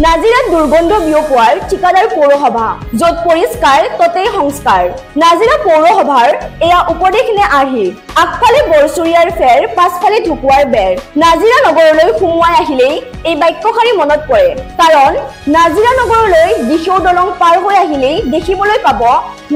নাজিৰাত দুৰ্গন্ধ বিয়পোৱাৰ ঠিকাদাৰ পৌৰসভা য'ত পৰিষ্কাৰ ততেই সংস্কাৰ নাজিৰা পৌৰসভাৰ এয়া উপদেশ নে আৰ্হি আগফালে বৰচুৰিয়াৰ ফেৰ পাছফালে ঢুকুৱাৰ বেৰ নাজিৰা নগৰলৈ সোমোৱাই আহিলেই এই বাক্যশাৰী মনত পৰে কাৰণ নাজিৰা নগৰলৈ দিশৌ দলং পাৰ হৈ আহিলেই দেখিবলৈ পাব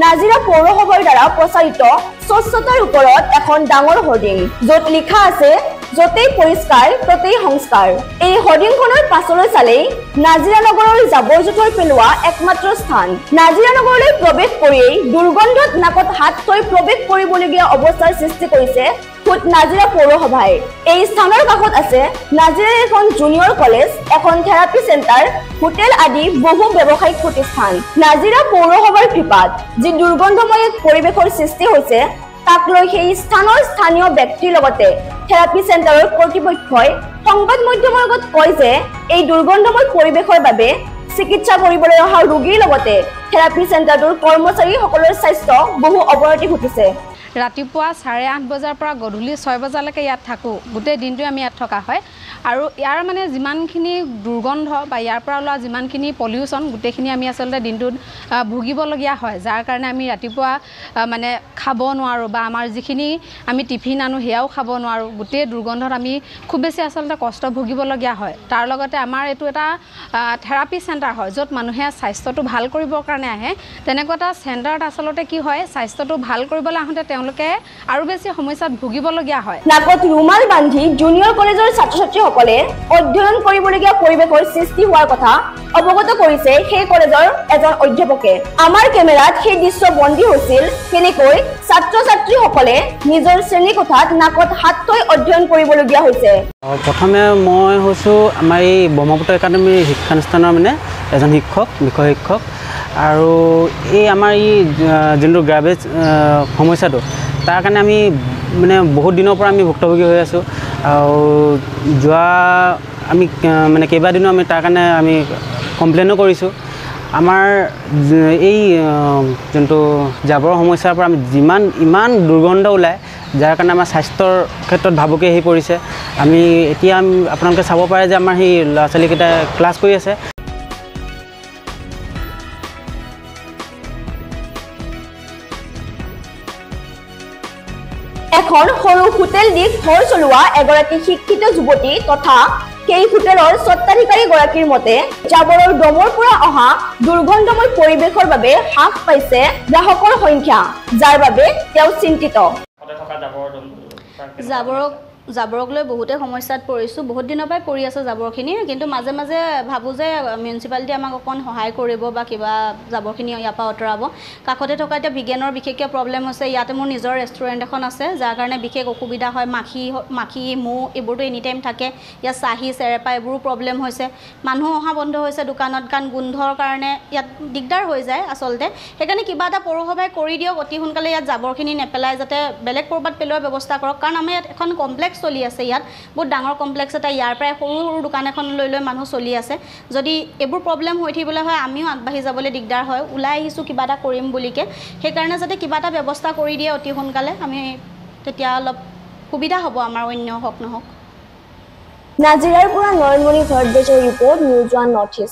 নাজিৰা পৌৰসভাৰ দ্বাৰা প্ৰচাৰিত স্বচ্ছতাৰ ওপৰত এখন ডাঙৰ হোৰ্ডিং য'ত লিখা আছে যতেই পৰিষ্কাৰ ততেই সংস্কাৰ এই হোৰ্ডিংখনৰ পাছলৈ চালেই নাজিৰা নগৰৰ জাবৰ জোথৰ পেলোৱা একমাত্ৰ স্থান নাজিৰা নগৰলৈ প্ৰৱেশ কৰিয়েই দুৰ্গন্ধত নাকত হাত থৈ প্ৰৱেশ কৰিবলগীয়া অৱস্থাৰ সৃষ্টি কৰিছে খুদ নাজিৰা পৌৰসভাই এই স্থানৰ কাষত আছে নাজিৰাৰ এখন জুনিয়ৰ কলেজ এখন থেৰাপি চেণ্টাৰ হোটেল আদি বহু ব্যৱসায়িক প্ৰতিষ্ঠান নাজিৰা পৌৰসভাৰ কৃপাত যি দুৰ্গন্ধময় পৰিৱেশৰ সৃষ্টি হৈছে তাক লৈ সেই স্থানৰ স্থানীয় ব্যক্তিৰ লগতে থেৰাপি চেণ্টাৰৰ কৰ্তৃপক্ষই সংবাদ মাধ্যমৰ আগত কয় যে এই দুৰ্গন্ধময় পৰিৱেশৰ বাবে চিকিৎসা কৰিবলৈ অহা ৰোগীৰ লগতে থেৰাপি চেণ্টাৰটোৰ কৰ্মচাৰীসকলৰ স্বাস্থ্য বহু অৱনতি ঘটিছে ৰাতিপুৱা 8:30 বজাৰ পৰা গধূলি 6 বজালৈকে ইয়াত থাকোঁ গোটেই দিনটো আমি ইয়াত থকা হয় আৰু ইয়াৰ মানে যিমানখিনি দুৰ্গন্ধ বা ইয়াৰ পৰা ওলোৱা যিমানখিনি পলিউশ্যন গোটেইখিনি আমি আচলতে দিনটোত ভুগিবলগীয়া হয় যাৰ কাৰণে আমি ৰাতিপুৱা মানে খাব নোৱাৰোঁ বা আমাৰ যিখিনি আমি টিফিন আনো সেয়াও খাব নোৱাৰোঁ গোটেই দুৰ্গন্ধত আমি খুব বেছি আচলতে কষ্ট ভুগিবলগীয়া হয় তাৰ লগতে আমাৰ এইটো এটা থেৰাপি চেণ্টাৰ হয় য'ত মানুহে স্বাস্থ্যটো ভাল কৰিবৰ কাৰণে আহে তেনেকুৱা এটা চেণ্টাৰত আচলতে কি হয় স্বাস্থ্যটো ভাল কৰিবলৈ আহোঁতে তেওঁলোকে আৰু বেছি সমস্যাত ভুগিবলগীয়া হয় নাকত ৰুমাল বান্ধি জুনিয়ৰ কলেজৰ ছাত্ৰ-ছাত্ৰীসকলে অধ্যয়ন কৰিবলগীয়া পৰিৱেশৰ সৃষ্টি হোৱাৰ কথা অৱগত কৰিছে সেই কলেজৰ এজন অধ্যাপকে আমাৰ কেমেৰাত সেই দৃশ্য বন্দী হৈছিল কেনেকৈ ছাত্ৰ-ছাত্ৰীসকলে নিজৰ শ্ৰেণীকোঠাত নাকত হাত থৈ অধ্যয়ন কৰিবলগীয়া হৈছে প্ৰথমে মই হৈছোঁ আমাৰ এই ব্ৰহ্মপুত্ৰ একাডেমীৰ শিক্ষানুষ্ঠানৰ মানে এজন শিক্ষক বিষয় শিক্ষক আৰু এই আমাৰ এই যোনটো গ্ৰাবেজ সমস্যাটো তাৰ কাৰণে আমি মানে বহুত দিনৰ পৰা আমি ভুক্তভোগী হৈ আছোঁ আৰু যোৱা আমি মানে কেইবাদিনো আমি তাৰ কাৰণে আমি কমপ্লেইনো কৰিছোঁ আমাৰ এই যোনটো জাবৰৰ সমস্যাৰ পৰা আমি ইমান দুৰ্গন্ধ ওলায় যাৰ কাৰণে আমাৰ স্বাস্থ্যৰ ক্ষেত্ৰত ভাবুকি আহি পৰিছে আমি এতিয়া আপোনালোকে চাব পাৰে যে আমাৰ সেই ল'ৰা ছোৱালীকেইটা ক্লাছ কৰি আছে এখন সৰু হোটেল দি ঘৰ চলোৱা এগৰাকী শিক্ষিত যুৱতী তথা সেই হোটেলৰ স্বত্বাধিকাৰী গৰাকীৰ মতে জাবৰৰ দমৰ পৰা অহা দুৰ্গন্ধময় পৰিৱেশৰ বাবে হ্ৰাস পাইছে গ্ৰাহকৰ সংখ্যা যাৰ বাবে তেওঁ চিন্তিত জাবৰক লৈ বহুতে সমস্যাত পৰিছোঁ বহুত দিনৰ পৰাই পৰি আছে জাবৰখিনি কিন্তু মাজে মাজে ভাবোঁ যে মিউনিচিপালিটি আমাক অকণ সহায় কৰিব বা কিবা জাবৰখিনি ইয়াৰ পৰা আঁতৰাব কাষতে থকা এতিয়া বিজ্ঞানৰ বিশেষকৈ প্ৰব্লেম হৈছে ইয়াতে মোৰ নিজৰ ৰেষ্টুৰেণ্ট এখন আছে যাৰ কাৰণে বিশেষ অসুবিধা হয় মাখি মহ এইবোৰতো এনি টাইম থাকে ইয়াত চাহী চেৰেপা এইবোৰো প্ৰব্লেম হৈছে মানুহ অহা বন্ধ হৈছে দোকানত কাৰণ গোন্ধৰ কাৰণে ইয়াত দিগদাৰ হৈ যায় আচলতে সেইকাৰণে কিবা এটা পৌৰসভাই কৰি দিয়ক অতি সোনকালে ইয়াত জাবৰখিনি নেপেলাই যাতে বেলেগ ক'ৰবাত পেলোৱাৰ ব্যৱস্থা কৰক কাৰণ আমাৰ ইয়াত এখন কমপ্লেক্স চলি আছে ইয়াত বহুত ডাঙৰ কমপ্লেক্স এটা ইয়াৰ পৰাই সৰু সৰু দোকান এখন লৈ মানুহ চলি আছে যদি এইবোৰ প্ৰব্লেম হৈ থাকিবলৈ হয় আমিও আগবাঢ়ি যাবলৈ দিগদাৰ হয় ওলাই আহিছোঁ কিবা এটা কৰিম বুলিকে সেইকাৰণে যাতে কিবা এটা ব্যৱস্থা কৰি দিয়ে অতি সোনকালে আমি তেতিয়া অলপ সুবিধা হ'ব আমাৰ অন্য হওক নহওক নাজিৰাৰ পৰা নয়নমণি ভৰদ্বাজৰ report news one north east